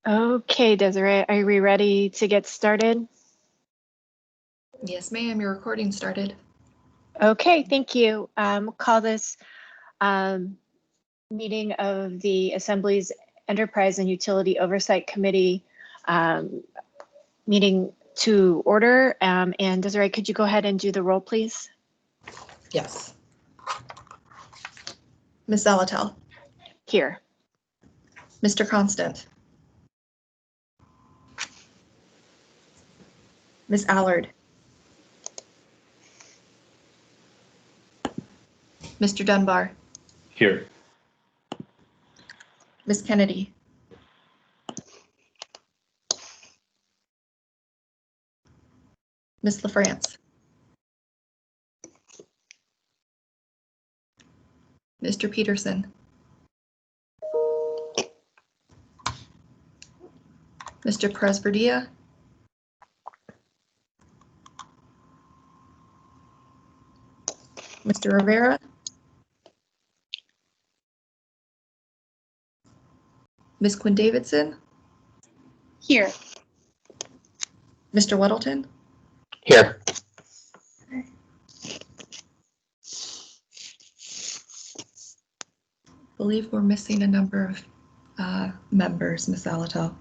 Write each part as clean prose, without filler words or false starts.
Okay, Desiree, are we ready to get started? Yes, ma'am, your recording started. Okay, thank you. Call this meeting of the Assembly's Enterprise and Utility Oversight Committee meeting to order. And Desiree, could you go ahead and do the roll, please? Yes. Ms. Zalatel. Here. Mr. Constant. Ms. Allard. Mr. Dunbar. Here. Ms. Kennedy. Ms. LaFrance. Mr. Peterson. Mr. Presverdia. Mr. Rivera. Ms. Quinn Davidson. Here. Mr. Weddleton. Here. I believe we're missing a number of members, Ms. Zalatel.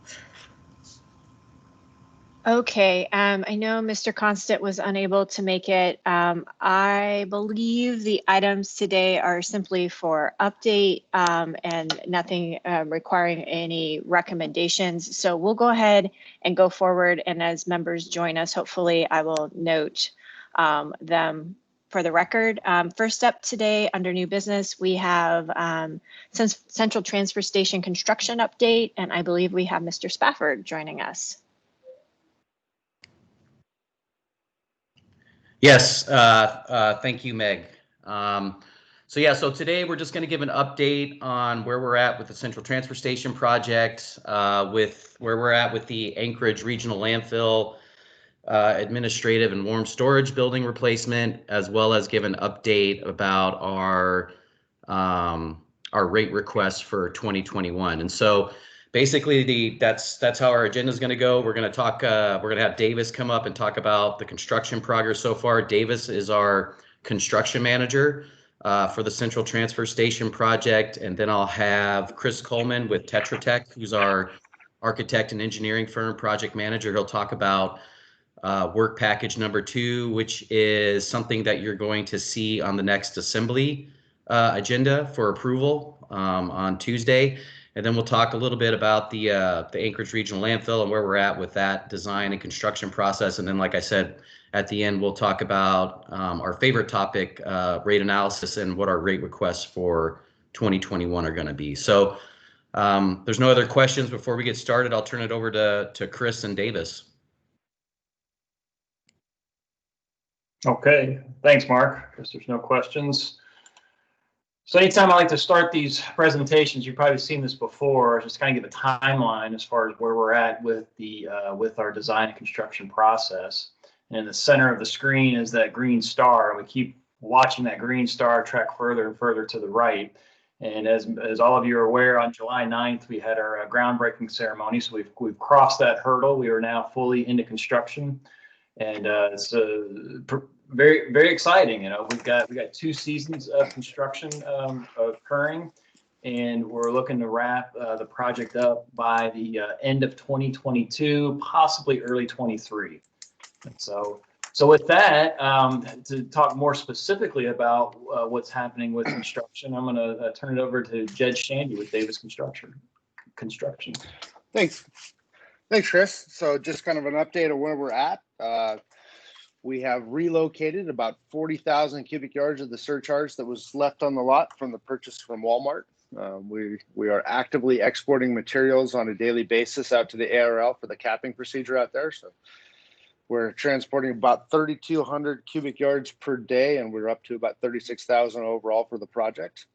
Okay, I know Mr. Constant was unable to make it. I believe the items today are simply for update and nothing requiring any recommendations. So we'll go ahead and go forward, and as members join us, hopefully I will note them for the record. First up today under new business, we have Central Transfer Station construction update, and I believe we have Mr. Spafford joining us. Yes, thank you, Meg. So today we're just going to give an update on where we're at with the Central Transfer Station project, with where we're at with the Anchorage Regional Landfill administrative and warm storage building replacement, as well as give an update about our rate request for 2021. And so basically that's how our agenda is going to go. We're going to talk, we're going to have Davis come up and talk about the construction progress so far. Davis is our construction manager for the Central Transfer Station project. And then I'll have Chris Coleman with Tetra Tech, who's our architect and engineering firm project manager. He'll talk about work package number 2, which is something that you're going to see on the next assembly agenda for approval on Tuesday. And then we'll talk a little bit about the Anchorage Regional Landfill and where we're at with that design and construction process. And then, like I said, at the end, we'll talk about our favorite topic, rate analysis, and what our rate requests for 2021 are going to be. So there's no other questions before we get started. I'll turn it over to Chris and Davis. Okay, thanks, Mark. I guess there's no questions. So anytime I like to start these presentations, you've probably seen this before, just kind of give a timeline as far as where we're at with the with our design and construction process. And in the center of the screen is that green star, and we keep watching that green star track further and further to the right. And as all of you are aware, on July 9th, we had our groundbreaking ceremony. So we've crossed that hurdle. We are now fully into construction. And it's very, very exciting. You know, we got 2 seasons of construction occurring, and we're looking to wrap the project up by the end of 2022, possibly early 23. And so with that, to talk more specifically about what's happening with construction, I'm going to turn it over to Jed Shandy with Davis Construction. Thanks, Chris. So just kind of an update of where we're at. We have relocated about 40,000 cubic yards of the surcharge that was left on the lot from the purchase from Walmart. We are actively exporting materials on a daily basis out to the ARL for the capping procedure out there. So we're transporting about 3,200 cubic yards per day, and we're up to about 36,000 overall for the project.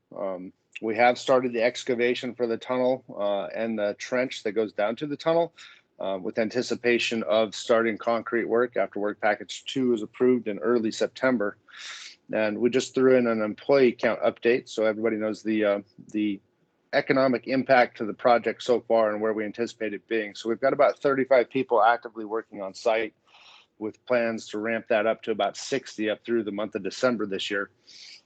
We have started the excavation for the tunnel and the trench that goes down to the tunnel, with anticipation of starting concrete work after work package 2 is approved in early September. And we just threw in an employee count update, so everybody knows the economic impact to the project so far and where we anticipate it being. So we've got about 35 people actively working on site, with plans to ramp that up to about 60 up through the month of December this year.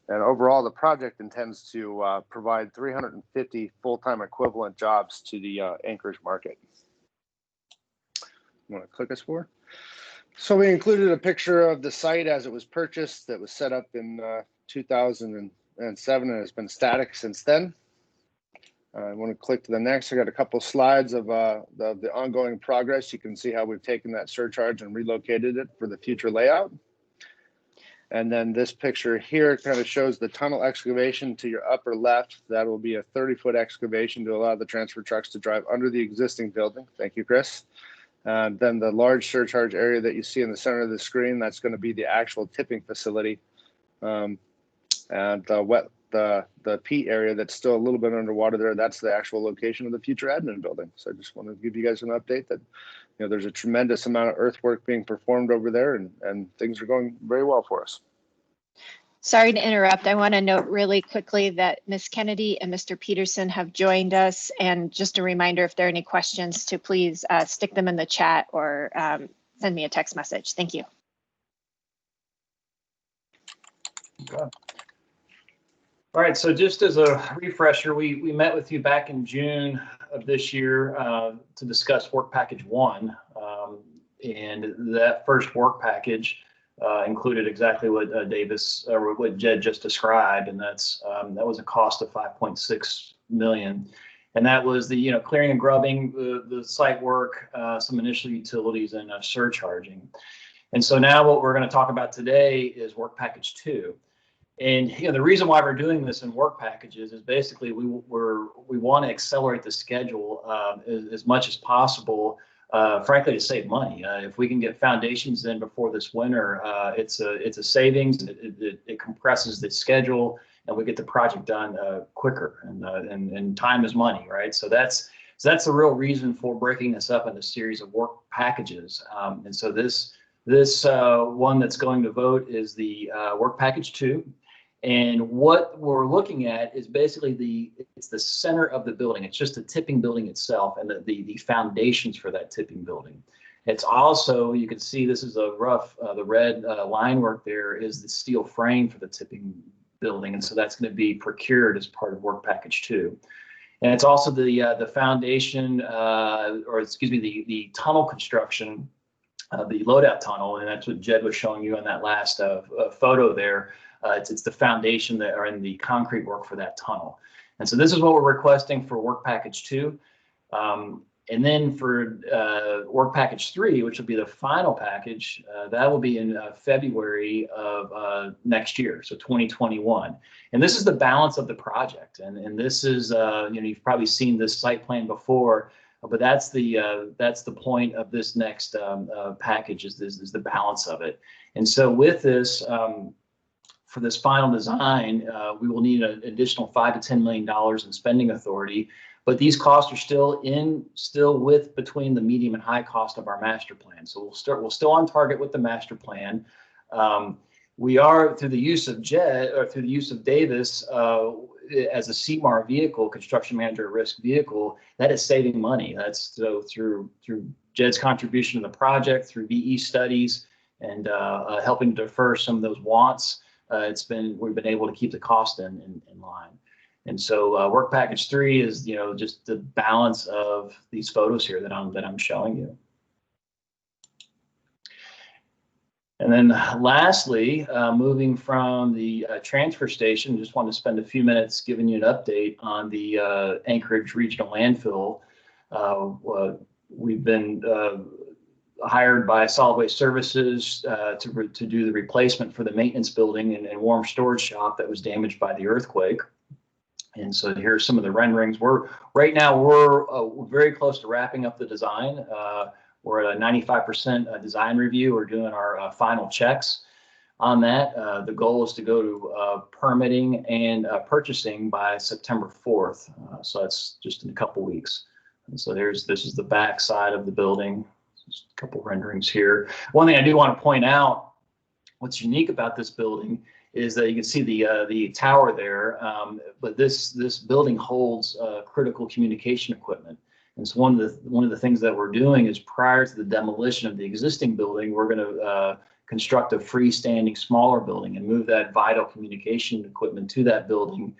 And overall, the project intends to provide 350 full-time equivalent jobs to the Anchorage market. You want to click us for? So we included a picture of the site as it was purchased that was set up in 2007 and has been static since then. I want to click to the next. I got a couple slides of the ongoing progress. You can see how we've taken that surcharge and relocated it for the future layout. And then this picture here kind of shows the tunnel excavation to your upper left. That will be a 30-foot excavation to allow the transfer trucks to drive under the existing building. Thank you, Chris. Then the large surcharge area that you see in the center of the screen, that's going to be the actual tipping facility. And the peat area that's still a little bit underwater there, that's the actual location of the future admin building. So I just wanted to give you guys an update that, you know, there's a tremendous amount of earthwork being performed over there, and things are going very well for us. Sorry to interrupt. I want to note really quickly that Ms. Kennedy and Mr. Peterson have joined us. And just a reminder, if there are any questions, to please stick them in the chat or send me a text message. Thank you. Okay. All right, so just as a refresher, we met with you back in June of this year to discuss work package 1. And that first work package included exactly what Davis or what Jed just described, and that was a cost of $5.6 million. And that was the clearing and grubbing, the site work, some initial utilities, and surcharging. And so now what we're going to talk about today is work package 2. And the reason why we're doing this in work packages is basically we want to accelerate the schedule as much as possible, frankly, to save money. If we can get foundations in before this winter, it's a savings. It compresses the schedule, and we get the project done quicker. And time is money, right? So that's the real reason for breaking this up into a series of work packages. And so this one that's going to vote is the work package 2. And what we're looking at is basically it's the center of the building. It's just the tipping building itself and the foundations for that tipping building. It's also, you can see this is a rough, the red line work there is the steel frame for the tipping building. And so that's going to be procured as part of work package 2. And it's also the foundation, the tunnel construction, the loadout tunnel. And that's what Jed was showing you in that last photo there. It's the foundation that are in the concrete work for that tunnel. And so this is what we're requesting for work package 2. And then for work package 3, which will be the final package, that will be in February of next year, so 2021. And this is the balance of the project. And this is, you've probably seen this site plan before, but that's the point of this next package is the balance of it. And so with this, for this final design, we will need an additional $5 to $10 million in spending authority, but these costs are still between the medium and high cost of our master plan. So we're still on target with the master plan. We are, through the use of through the use of Davis as a CMAR vehicle, construction manager at risk vehicle, that is saving money. That's so through Jed's contribution to the project, through VE studies, and helping defer some of those wants. We've been able to keep the cost in line. And so work package 3 is, just the balance of these photos here that I'm showing you. And then lastly, moving from the transfer station, just want to spend a few minutes giving you an update on the Anchorage Regional Landfill. We've been hired by Solid Waste Services to do the replacement for the maintenance building and warm storage shop that was damaged by the earthquake. And so here's some of the renderings. Right now we're very close to wrapping up the design. We're at a 95% design review. We're doing our final checks on that. The goal is to go to permitting and purchasing by September 4th. So that's just in a couple weeks. And so this is the back side of the building. Just a couple renderings here. One thing I do want to point out, what's unique about this building is that you can see the tower there, but this building holds critical communication equipment. And so one of the things that we're doing is, prior to the demolition of the existing building, we're going to construct a freestanding smaller building and move that vital communication equipment to that building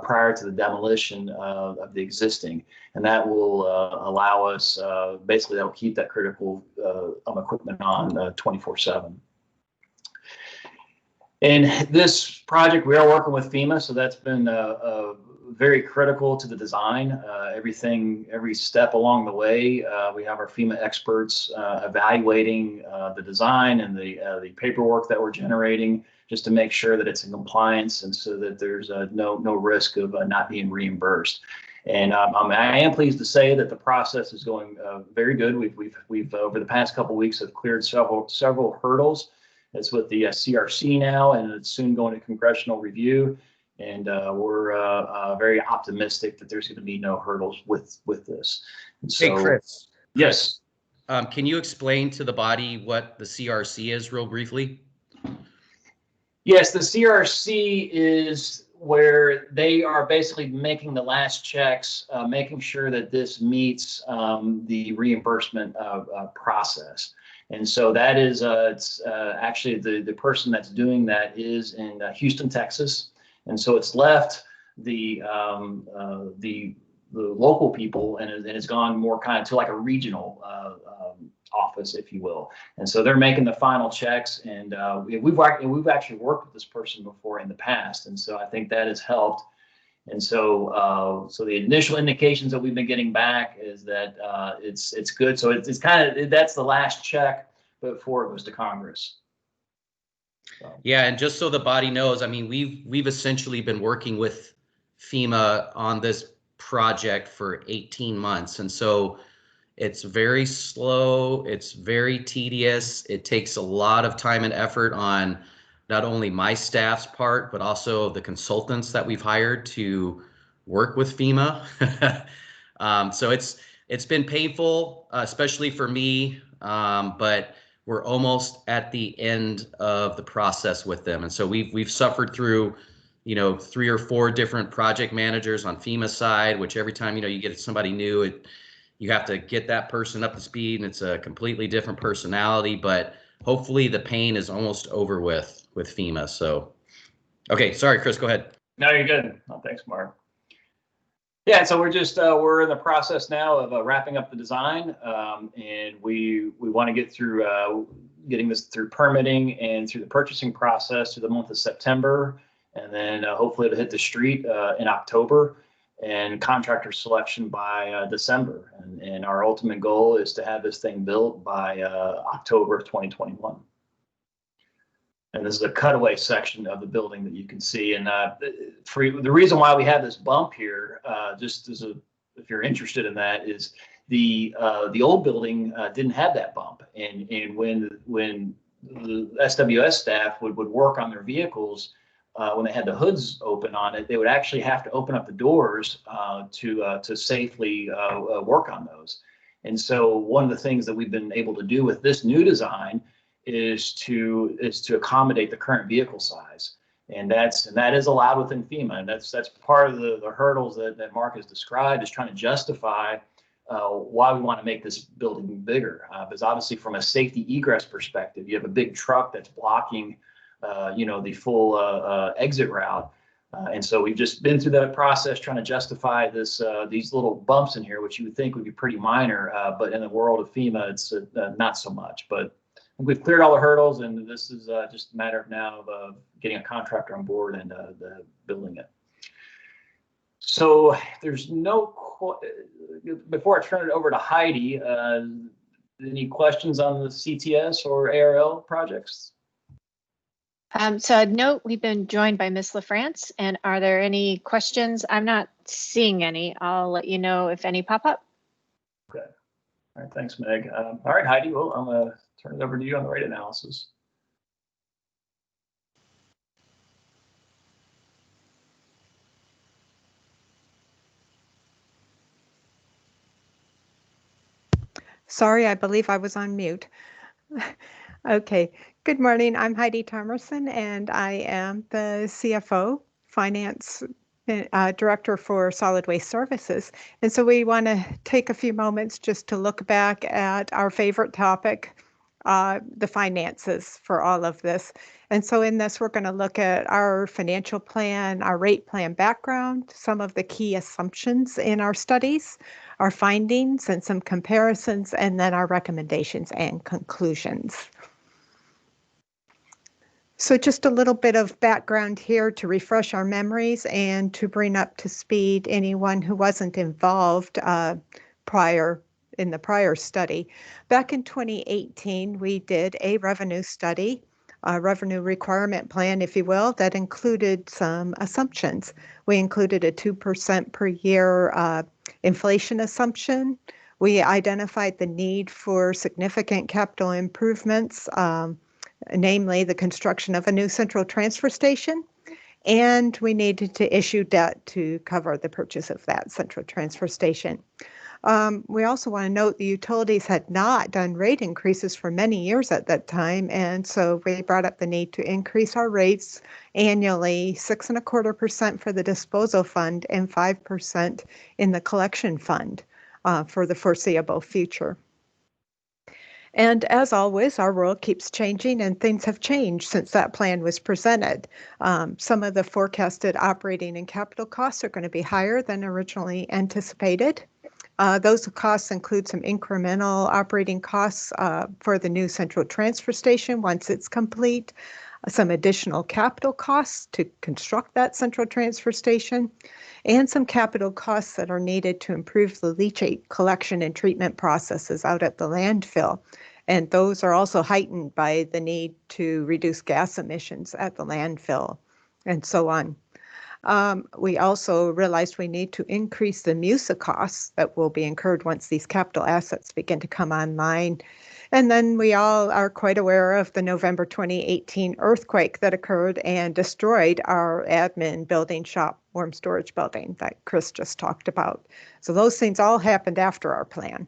prior to the demolition of the existing. And that will allow us, basically that will keep that critical equipment on 24/7. And this project, we are working with FEMA, so that's been very critical to the design. Every step along the way, we have our FEMA experts evaluating the design and the paperwork that we're generating, just to make sure that it's in compliance, and so that there's no risk of not being reimbursed. And I am pleased to say that the process is going very good. We've over the past couple of weeks have cleared several hurdles. It's with the CRC now, and it's soon going to congressional review. And we're very optimistic that there's going to be no hurdles with this. And so, Hey, Chris. Yes. Can you explain to the body what the CRC is, real briefly? Yes, the CRC is where they are basically making the last checks, making sure that this meets the reimbursement process. And so that is, it's actually the person that's doing that is in Houston, Texas. And so it's left the local people, and it's gone more kind of to like a regional office, if you will. And so they're making the final checks, and we've actually worked with this person before in the past, and so I think that has helped. And so so the initial indications that we've been getting back is that it's good. So it's kind of, that's the last check before it goes to Congress. So. Yeah, and just so the body knows, I mean, we've essentially been working with FEMA on this project for 18 months, and so it's very slow, it's very tedious, it takes a lot of time and effort on not only my staff's part, but also the consultants that we've hired to work with FEMA. So it's been painful, especially for me, but we're almost at the end of the process with them. And so we've suffered through, 3 or 4 different project managers on FEMA side, which every time, you get somebody new, you have to get that person up to speed, and it's a completely different personality, but hopefully the pain is almost over with FEMA. So, okay, sorry, Chris, go ahead. No, you're good. Oh, thanks, Mark. Yeah, so we're just we're in the process now of wrapping up the design, and we want to get through getting this through permitting and through the purchasing process through the month of September, and then hopefully it'll hit the street in October, and contractor selection by December. And our ultimate goal is to have this thing built by October of 2021. And this is a cutaway section of the building that you can see. And the reason why we have this bump here, just as if you're interested in that, is the old building didn't have that bump. And when the SWS staff would work on their vehicles, when they had the hoods open on it, they would actually have to open up the doors to safely work on those. And so one of the things that we've been able to do with this new design is to accommodate the current vehicle size, and that is allowed within FEMA, and that's part of the hurdles that Mark has described, is trying to justify why we want to make this building bigger, because obviously from a safety egress perspective, you have a big truck that's blocking the full exit route, and so we've just been through that process trying to justify these little bumps in here, which you would think would be pretty minor, but in the world of FEMA, it's not so much. But we've cleared all the hurdles, and this is just a matter of now of getting a contractor on board and building it. So there's before I turn it over to Heidi, any questions on the CTS or ARL projects? So I'd note we've been joined by Ms. LaFrance, and are there any questions? I'm not seeing any. I'll let you know if any pop up. Okay. All right, thanks, Meg. All right, Heidi, well, I'm going to turn it over to you on the rate analysis. Sorry, I believe I was on mute. Okay, Good morning. I'm Heidi Thomerson, and I am the CFO, Finance Director for Solid Waste Services. And so we want to take a few moments just to look back at our favorite topic, the finances for all of this. And so in this, we're going to look at our financial plan, our rate plan background, some of the key assumptions in our studies, our findings and some comparisons, and then our recommendations and conclusions. So just a little bit of background here to refresh our memories and to bring up to speed anyone who wasn't involved in the prior study. Back in 2018, we did a revenue study, a revenue requirement plan, if you will, that included some assumptions. We included a 2% per year inflation assumption. We identified the need for significant capital improvements, namely the construction of a new central transfer station, and we needed to issue debt to cover the purchase of that central transfer station. We also want to note the utilities had not done rate increases for many years at that time, and so we brought up the need to increase our rates annually, 6.25% for the disposal fund and 5% in the collection fund for the foreseeable future. And as always, our world keeps changing and things have changed since that plan was presented. Some of the forecasted operating and capital costs are going to be higher than originally anticipated. Those costs include some incremental operating costs for the new central transfer station once it's complete, some additional capital costs to construct that central transfer station, and some capital costs that are needed to improve the leachate collection and treatment processes out at the landfill. And those are also heightened by the need to reduce gas emissions at the landfill and so on. We also realized we need to increase the MUSA costs that will be incurred once these capital assets begin to come online. And then we all are quite aware of the November 2018 earthquake that occurred and destroyed our admin building shop warm storage building that Chris just talked about. So those things all happened after our plan.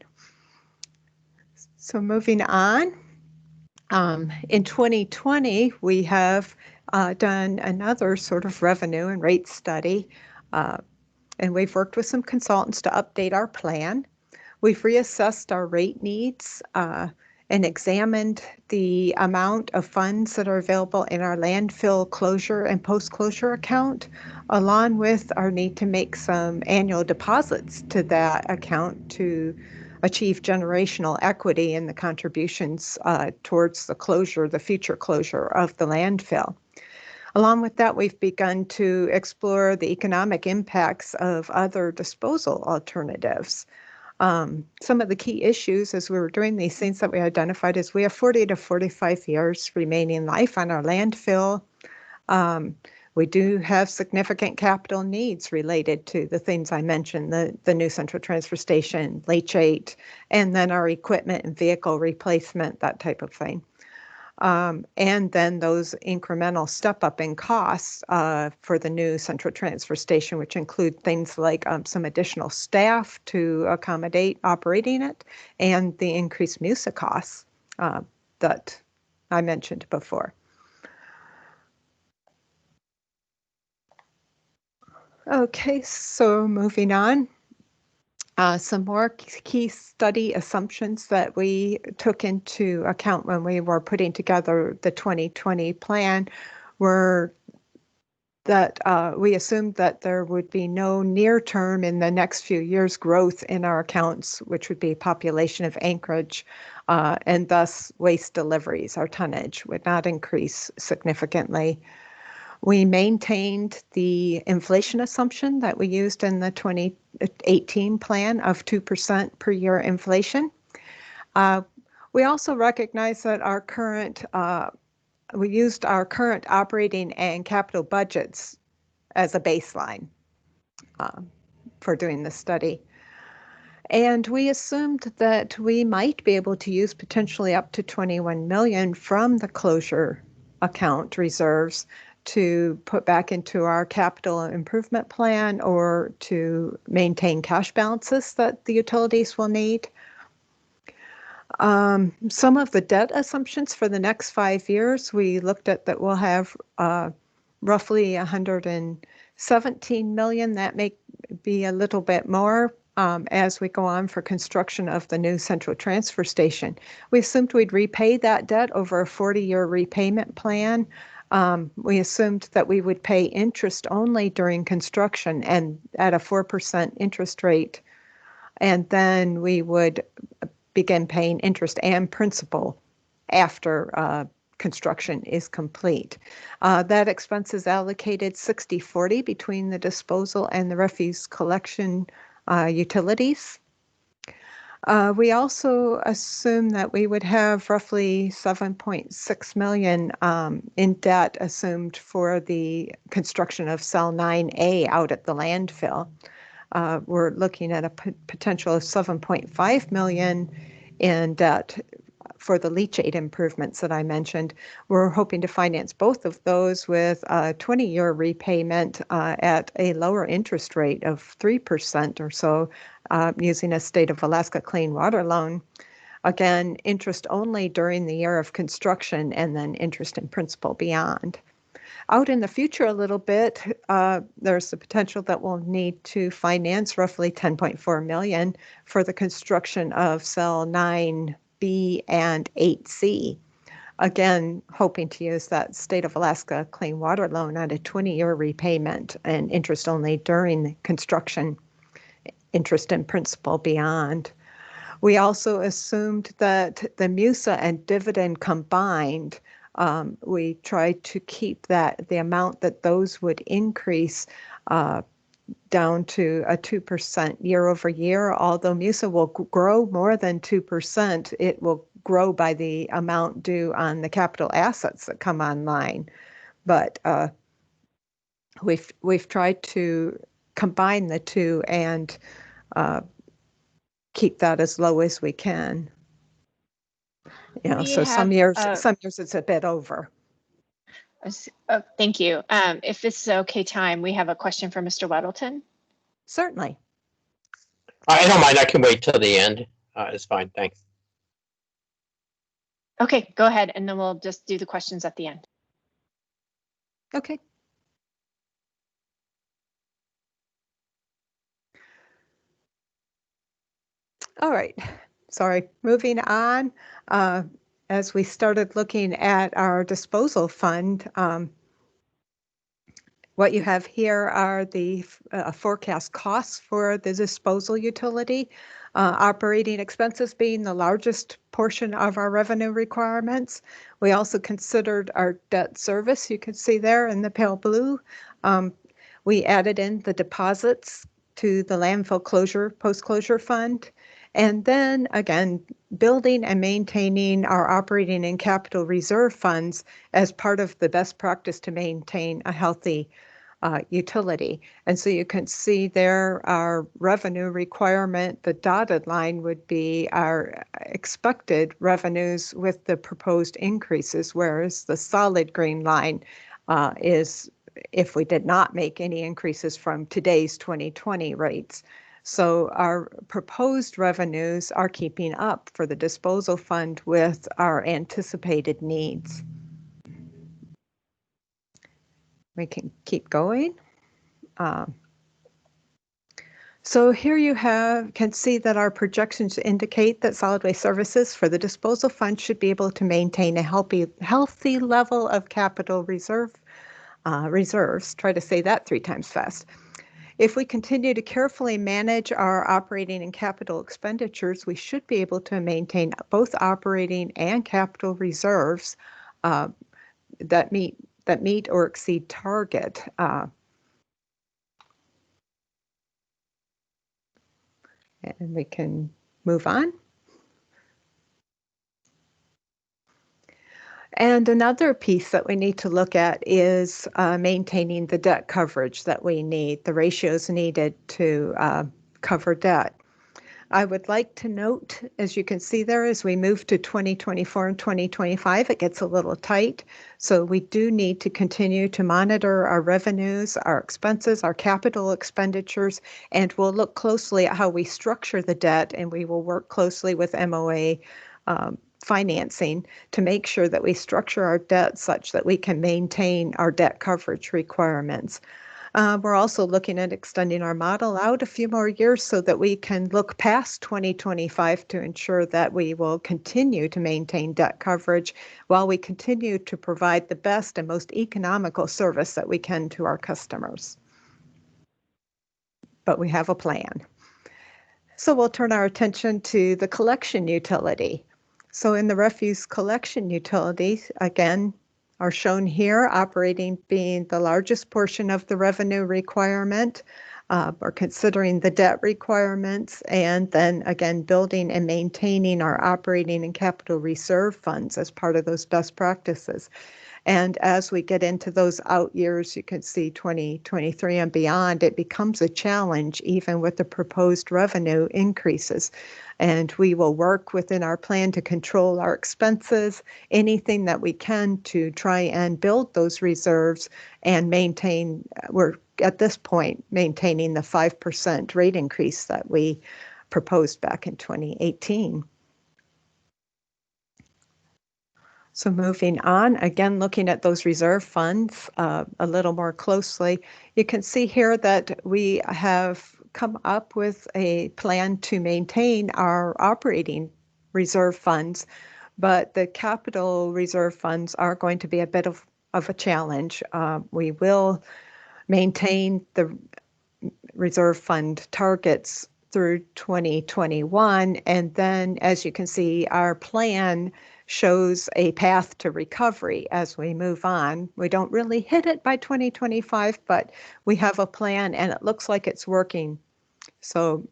So moving on, in 2020, we have done another sort of revenue and rate study, and we've worked with some consultants to update our plan. We've reassessed our rate needs and examined the amount of funds that are available in our landfill closure and post-closure account, along with our need to make some annual deposits to that account to achieve generational equity in the contributions towards the future closure of the landfill. Along with that, we've begun to explore the economic impacts of other disposal alternatives. Some of the key issues as we were doing these things that we identified is we have 40 to 45 years remaining life on our landfill. We do have significant capital needs related to the things I mentioned, the new central transfer station, leachate, and then our equipment and vehicle replacement, that type of thing. And then those incremental step up in costs for the new central transfer station, which include things like some additional staff to accommodate operating it and the increased MUSA costs that I mentioned before. Okay, so moving on. Some more key study assumptions that we took into account when we were putting together the 2020 plan were that we assumed that there would be no near term in the next few years growth in our accounts, which would be population of Anchorage, and thus waste deliveries, our tonnage would not increase significantly. We maintained the inflation assumption that we used in the 2018 plan of 2% per year inflation. We also recognize that we used our current operating and capital budgets as a baseline for doing this study. And we assumed that we might be able to use potentially up to $21 million from the closure account reserves to put back into our capital improvement plan or to maintain cash balances that the utilities will need. Some of the debt assumptions for the next 5 years, we looked at that we'll have roughly 117 million. That may be a little bit more as we go on for construction of the new central transfer station. We assumed we'd repay that debt over a 40-year repayment plan. We assumed that we would pay interest only during construction and at a 4% interest rate. And then we would begin paying interest and principal after construction is complete. That expense is allocated 60-40 between the disposal and the refuse collection utilities. We also assume that we would have roughly 7.6 million in debt assumed for the construction of cell 9A out at the landfill. We're looking at a potential of 7.5 million in debt for the leachate improvements that I mentioned. We're hoping to finance both of those with a 20-year repayment at a lower interest rate of 3% or so, using a State of Alaska Clean Water loan. Again, interest only during the year of construction and then interest and principal beyond. Out in the future a little bit, there's the potential that we'll need to finance roughly 10.4 million for the construction of cell 9B and 8C. Again, hoping to use that State of Alaska Clean Water loan at a 20-year repayment and interest only during construction, interest and principal beyond. We also assumed that the MUSA and dividend combined, we tried to keep that the amount that those would increase down to a 2% year over year. Although MUSA will grow more than 2%, it will grow by the amount due on the capital assets that come online. But we've tried to combine the two and keep that as low as we can. You know, so some years it's a bit over. Thank you. If this is okay time, we have a question for Mr. Weddleton. Certainly. I don't mind. I can wait till the end. It's fine. Thanks. Okay, go ahead, and then we'll just do the questions at the end. Okay. All right. Sorry, moving on. As we started looking at our disposal fund, what you have here are the forecast costs for the disposal utility, operating expenses being the largest portion of our revenue requirements. We also considered our debt service, you can see there in the pale blue. We added in the deposits to the landfill closure, post-closure fund. And then again, building and maintaining our operating and capital reserve funds as part of the best practice to maintain a healthy utility. And so you can see there our revenue requirement, the dotted line would be our expected revenues with the proposed increases, whereas the solid green line is if we did not make any increases from today's 2020 rates. So our proposed revenues are keeping up for the disposal fund with our anticipated needs. We can keep going. So here you can see that our projections indicate that solid waste services for the disposal fund should be able to maintain a healthy level of capital reserves. Try to say that 3 times fast. If we continue to carefully manage our operating and capital expenditures, we should be able to maintain both operating and capital reserves that meet or exceed target. And we can move on. And another piece that we need to look at is maintaining the debt coverage that we need, the ratios needed to cover debt. I would like to note, as you can see there, as we move to 2024 and 2025, it gets a little tight. So we do need to continue to monitor our revenues, our expenses, our capital expenditures, and we'll look closely at how we structure the debt, and we will work closely with MOA financing to make sure that we structure our debt such that we can maintain our debt coverage requirements. We're also looking at extending our model out a few more years so that we can look past 2025 to ensure that we will continue to maintain debt coverage while we continue to provide the best and most economical service that we can to our customers. But we have a plan. So we'll turn our attention to the collection utility. So in the refuse collection utilities, again, are shown here, operating being the largest portion of the revenue requirement, or considering the debt requirements, and then again, building and maintaining our operating and capital reserve funds as part of those best practices. And as we get into those out years, you can see 2023 and beyond, it becomes a challenge even with the proposed revenue increases. And we will work within our plan to control our expenses, anything that we can to try and build those reserves and maintain, we're at this point maintaining the 5% rate increase that we proposed back in 2018. So moving on, again, looking at those reserve funds a little more closely, you can see here that we have come up with a plan to maintain our operating reserve funds, but the capital reserve funds are going to be a bit of a challenge. We will maintain the reserve fund targets through 2021, and then as you can see, our plan shows a path to recovery as we move on. We don't really hit it by 2025, but we have a plan and it looks like it's working. So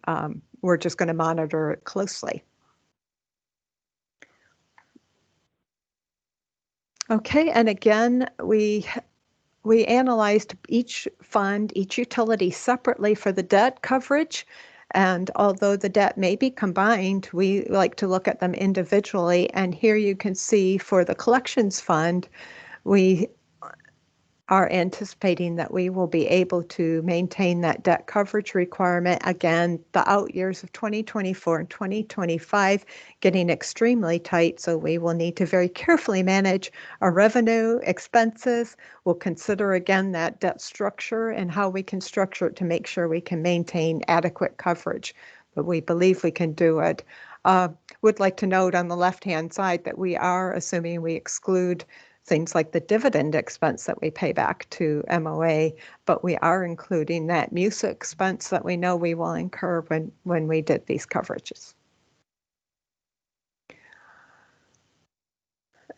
we're just going to monitor it closely. Okay, and again, we analyzed each fund, each utility separately for the debt coverage. And although the debt may be combined, we like to look at them individually. And here you can see for the collections fund, we are anticipating that we will be able to maintain that debt coverage requirement. Again, the out years of 2024 and 2025 getting extremely tight, so we will need to very carefully manage our revenue, expenses. We'll consider again that debt structure and how we can structure it to make sure we can maintain adequate coverage, but we believe we can do it. Would like to note on the left-hand side that we are assuming we exclude things like the dividend expense that we pay back to MOA, but we are including that MUSA expense that we know we will incur when we did these coverages.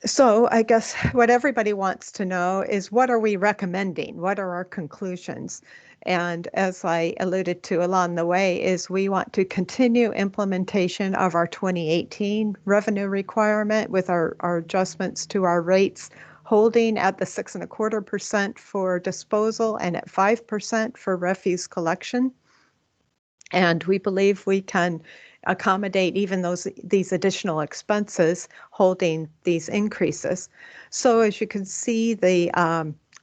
So I guess what everybody wants to know is, what are we recommending? What are our conclusions? And as I alluded to along the way, is we want to continue implementation of our 2018 revenue requirement with our adjustments to our rates, holding at the 6.25% for disposal and at 5% for refuse collection. And we believe we can accommodate even these additional expenses, holding these increases. So as you can see, the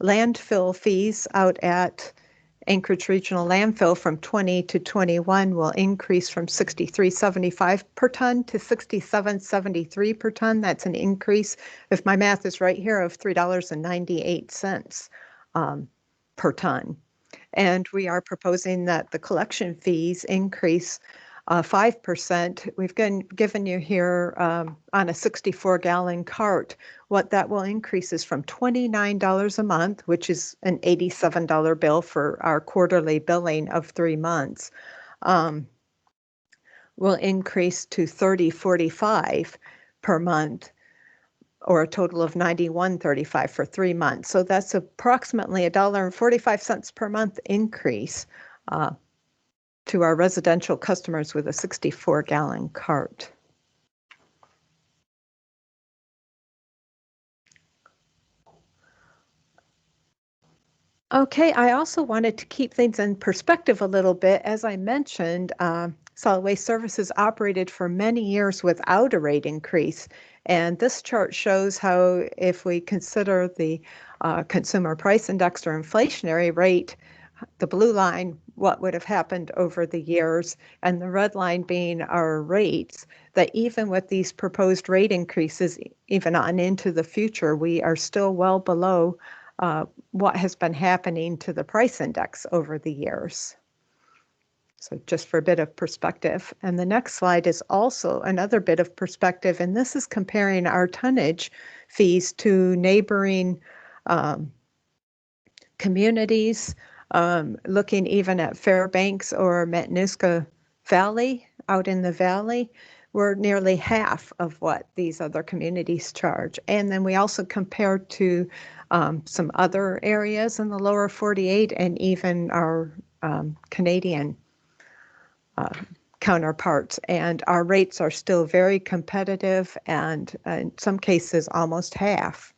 landfill fees out at Anchorage Regional Landfill from 20 to 21 will increase from $63.75 per ton to $67.73 per ton. That's an increase, if my math is right here, of $3.98 per ton. And we are proposing that the collection fees increase 5%. We've given you here on a 64-gallon cart what that will increase is from $29 a month, which is an $87 bill for our quarterly billing of 3 months, will increase to $30.45 per month, or a total of $91.35 for 3 months. So that's approximately $1.45 per month increase to our residential customers with a 64-gallon cart. Okay, I also wanted to keep things in perspective a little bit. As I mentioned, Solid Waste Services operated for many years without a rate increase. And this chart shows how, if we consider the consumer price index or inflationary rate, the blue line, what would have happened over the years, and the red line being our rates, that even with these proposed rate increases, even on into the future, we are still well below what has been happening to the price index over the years. So just for a bit of perspective. And the next slide is also another bit of perspective, and this is comparing our tonnage fees to neighboring communities, looking even at Fairbanks or Matanuska Valley, out in the valley. We're nearly half of what these other communities charge. And then we also compare to some other areas in the lower 48 and even our Canadian counterparts. And our rates are still very competitive and in some cases almost half.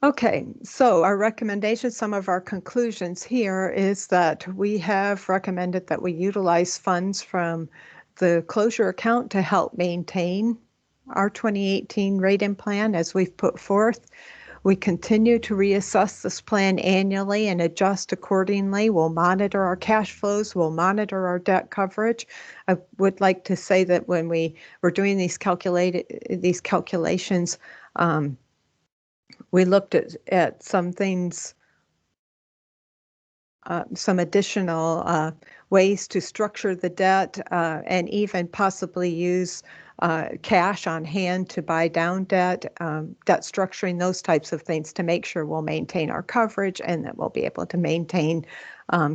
Okay, so our recommendations, some of our conclusions here is that we have recommended that we utilize funds from the closure account to help maintain our 2018 rate-in plan as we've put forth. We continue to reassess this plan annually and adjust accordingly. We'll monitor our cash flows, we'll monitor our debt coverage. I would like to say that when we were doing these calculations, we looked at some things, some additional ways to structure the debt and even possibly use cash on hand to buy down debt, debt structuring, those types of things to make sure we'll maintain our coverage and that we'll be able to maintain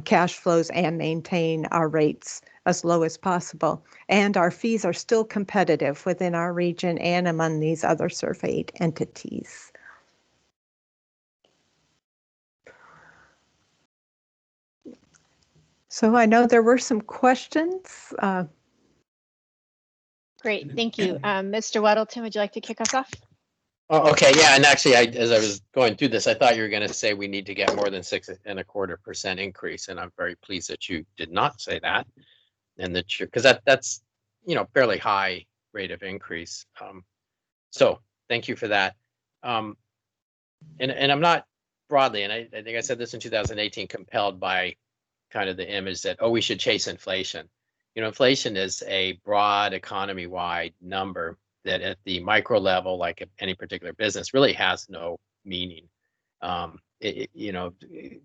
cash flows and maintain our rates as low as possible. And our fees are still competitive within our region and among these other surveyed entities. So I know there were some questions. Great, thank you. Mr. Weddleton, would you like to kick us off? Oh, okay, yeah, and actually, as I was going through this, I thought you were going to say we need to get more than 6.25% increase, and I'm very pleased that you did not say that, and that you, because that's fairly high rate of increase. So thank you for that. And I'm not broadly, and I think I said this in 2018, compelled by kind of the image that, oh, we should chase inflation. Inflation is a broad economy-wide number that at the micro level, like any particular business, really has no meaning.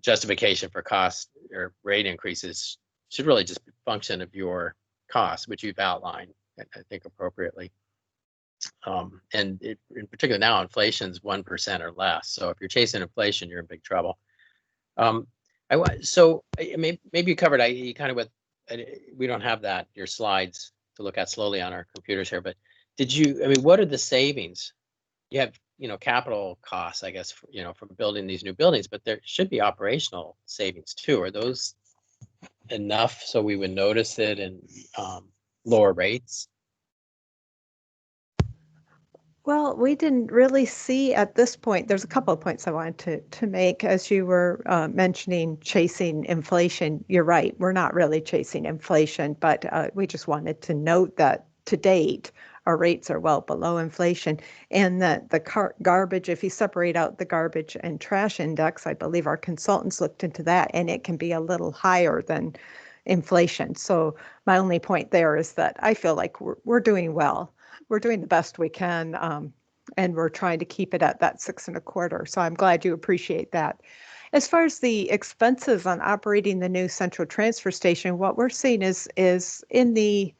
Justification for cost or rate increases should really just be a function of your costs, which you've outlined, I think, appropriately. And in particular now, inflation's 1% or less. So if you're chasing inflation, you're in big trouble. So maybe you covered, you kind of with, we don't have that, your slides to look at slowly on our computers here, but what are the savings? You have, capital costs, I guess, from building these new buildings, but there should be operational savings too. Are those enough so we would notice it in lower rates? Well, we didn't really see at this point. There's a couple of points I wanted to make. As you were mentioning chasing inflation, you're right. We're not really chasing inflation, but we just wanted to note that to date, our rates are well below inflation. And that the garbage, if you separate out the garbage and trash index, I believe our consultants looked into that, and it can be a little higher than inflation. So my only point there is that I feel like we're doing well. We're doing the best we can, and we're trying to keep it at that 6.25. So I'm glad you appreciate that. As far as the expenses on operating the new central transfer station, what we're seeing is in the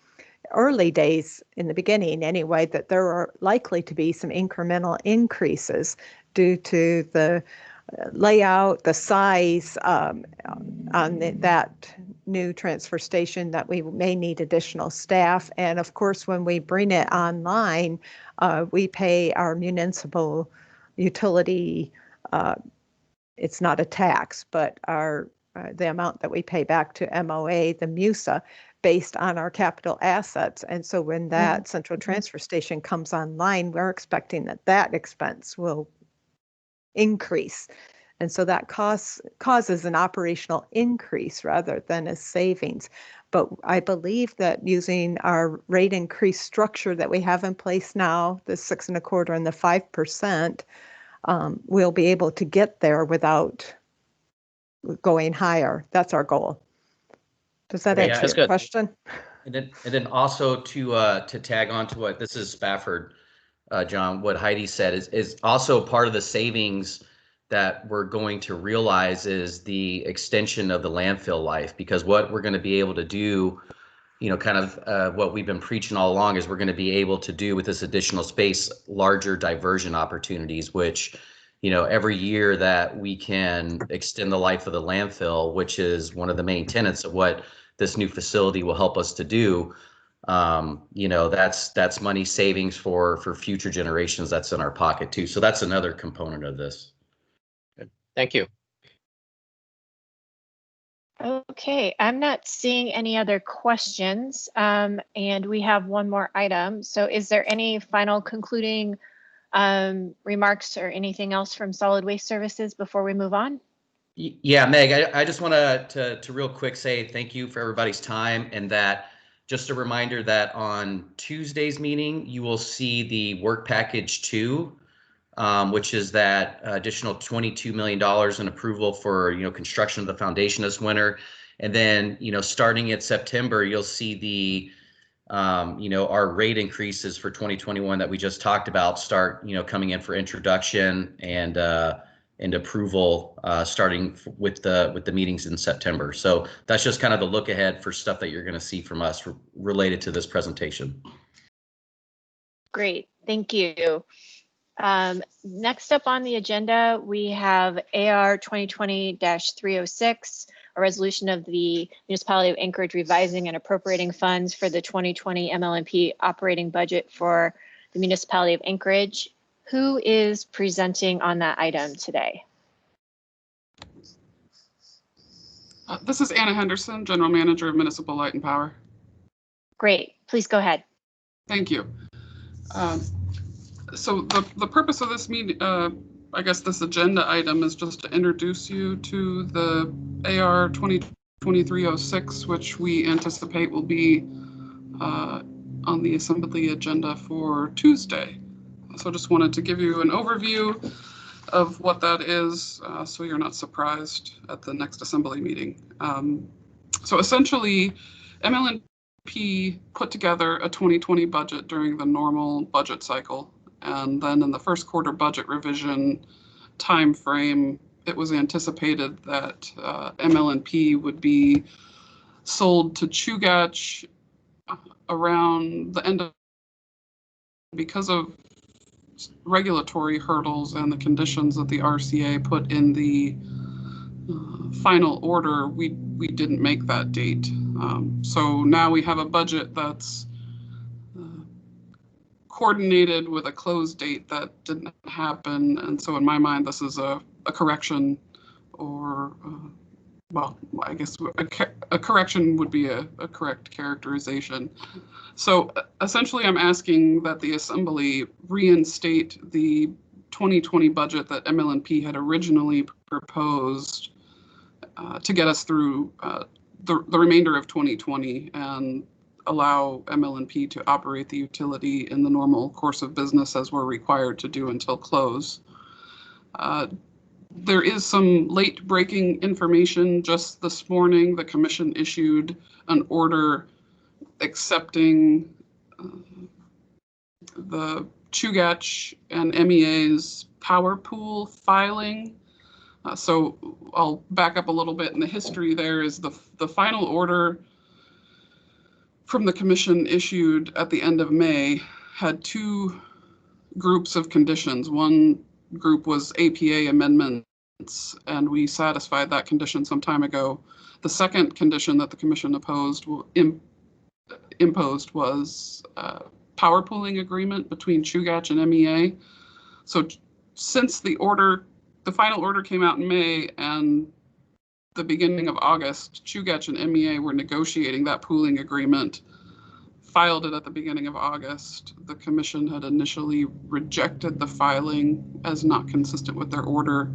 early days, in the beginning anyway, that there are likely to be some incremental increases due to the layout, the size on that new transfer station, that we may need additional staff. And of course, when we bring it online, we pay our municipal utility, it's not a tax, but the amount that we pay back to MOA, the MUSA, based on our capital assets. And so when that central transfer station comes online, we're expecting that expense will increase. And so that causes an operational increase rather than a savings. But I believe that using our rate increase structure that we have in place now, the 6.25% and the 5%, we'll be able to get there without going higher. That's our goal. Does that Okay, answer that's your good. question? And then also to tag on to what this is Spafford, John, what Heidi said is also part of the savings that we're going to realize is the extension of the landfill life, because what we're going to be able to do, kind of what we've been preaching all along is we're going to be able to do with this additional space, larger diversion opportunities, which, every year that we can extend the life of the landfill, which is one of the main tenets of what this new facility will help us to do. That's money savings for future generations that's in our pocket too. So that's another component of this. Thank you. Okay, I'm not seeing any other questions, and we have one more item. So is there any final concluding remarks or anything else from Solid Waste Services before we move on? Yeah, Meg, I just want to real quick say thank you for everybody's time, and that just a reminder that on Tuesday's meeting, you will see the work package 2, which is that additional $22 million in approval for, construction of the foundation this winter. And then, starting in September, you'll see the, our rate increases for 2021 that we just talked about start, coming in for introduction and approval, starting with the meetings in September. So that's just kind of the look ahead for stuff that you're going to see from us related to this presentation. Great, thank you. Next up on the agenda, we have AR 2020-306, a resolution of the Municipality of Anchorage revising and appropriating funds for the 2020 MLNP operating budget for the Municipality of Anchorage. Who is presenting on that item today? This is Anna Henderson, General Manager of Municipal Light and Power. Great, please go ahead. Thank you. So the purpose of this meeting, I guess this agenda item is just to introduce you to the AR 2020-306, which we anticipate will be on the Assembly agenda for Tuesday. So just wanted to give you an overview of what that is, so you're not surprised at the next Assembly meeting. So essentially, MLNP put together a 2020 budget during the normal budget cycle. And then in the first quarter budget revision timeframe, it was anticipated that MLNP would be sold to Chugach around the end of, because of regulatory hurdles and the conditions that the RCA put in the final order, we didn't make that date. So now we have a budget that's coordinated with a close date that didn't happen. And so in my mind, this is a correction, or, well, I guess a correction would be a correct characterization. So essentially, I'm asking that the Assembly reinstate the 2020 budget that MLNP had originally proposed to get us through the remainder of 2020 and allow MLNP to operate the utility in the normal course of business as we're required to do until close. There is some late breaking information. Just this morning, the Commission issued an order accepting the Chugach and MEA's power pool filing. So I'll back up a little bit. In the history, there is the final order from the Commission issued at the end of May had 2 groups of conditions. One group was APA amendments, and we satisfied that condition some time ago. The second condition that the Commission imposed was power pooling agreement between Chugach and MEA. So since the final order came out in May and the beginning of August, Chugach and MEA were negotiating that pooling agreement, filed it at the beginning of August. The Commission had initially rejected the filing as not consistent with their order.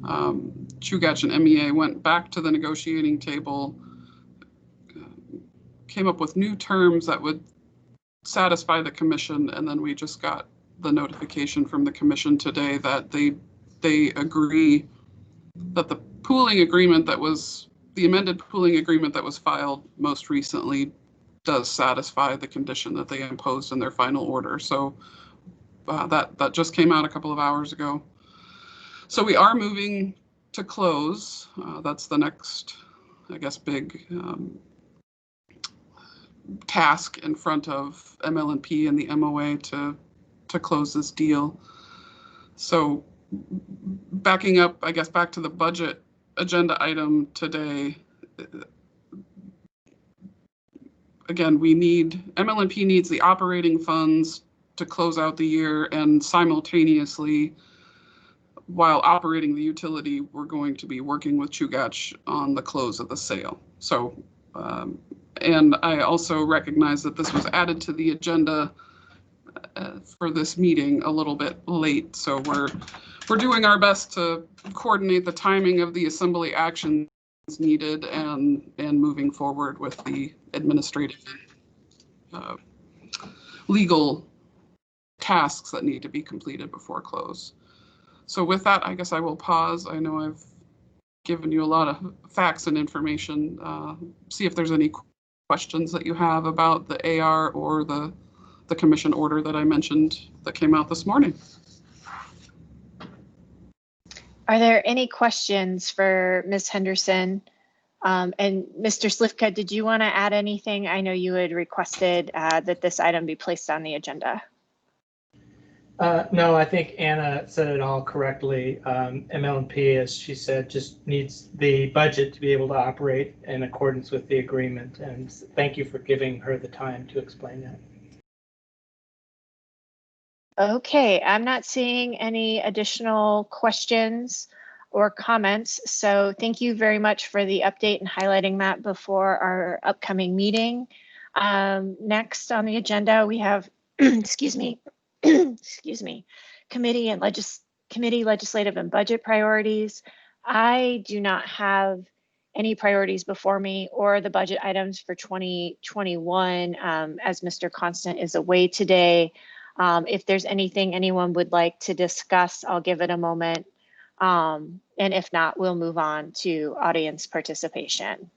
Chugach and MEA went back to the negotiating table, came up with new terms that would satisfy the commission, and then we just got the notification from the commission today that they agree that the pooling agreement that was, the amended pooling agreement that was filed most recently does satisfy the condition that they imposed in their final order. So that just came out a couple of hours ago. So we are moving to close. That's the next, I guess, big task in front of ML&P and the MOA to close this deal. So backing up, I guess, back to the budget agenda item today. Again, ML&P needs the operating funds to close out the year, and simultaneously, while operating the utility, we're going to be working with Chugach on the close of the sale. So, and I also recognize that this was added to the agenda for this meeting a little bit late. So we're doing our best to coordinate the timing of the assembly actions needed and moving forward with the administrative legal tasks that need to be completed before close. So with that, I guess I will pause. I know I've given you a lot of facts and information. See if there's any questions that you have about the AR or the commission order that I mentioned that came out this morning. Are there any questions for Ms. Henderson? And Mr. Slivka, did you want to add anything? I know you had requested that this item be placed on the agenda. No, I think Anna said it all correctly. ML&P, as she said, just needs the budget to be able to operate in accordance with the agreement. And thank you for giving her the time to explain that. Okay, I'm not seeing any additional questions or comments. So thank you very much for the update and highlighting that before our upcoming meeting. Next on the agenda, we have, excuse me, committee legislative and budget priorities. I do not have any priorities before me or the budget items for 2021 as Mr. Constant is away today. If there's anything anyone would like to discuss, I'll give it a moment. And if not, we'll move on to audience participation.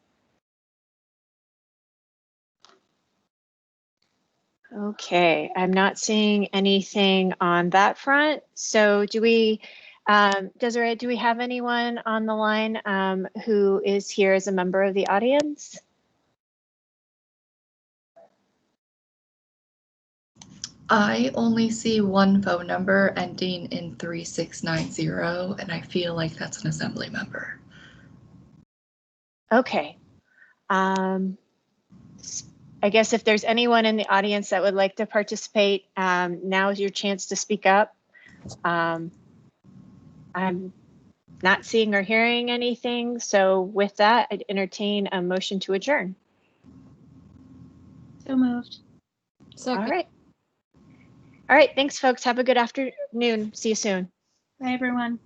Okay, I'm not seeing anything on that front. So do we, Desiree, do we have anyone on the line who is here as a member of the audience? I only see one phone number ending in 3690, and I feel like that's an assembly member. Okay. I guess if there's anyone in the audience that would like to participate, now is your chance to speak up. I'm not seeing or hearing anything. So with that, I'd entertain a motion to adjourn. So moved. All right. All right. Thanks, folks. Have a good afternoon. See you soon. Bye, everyone.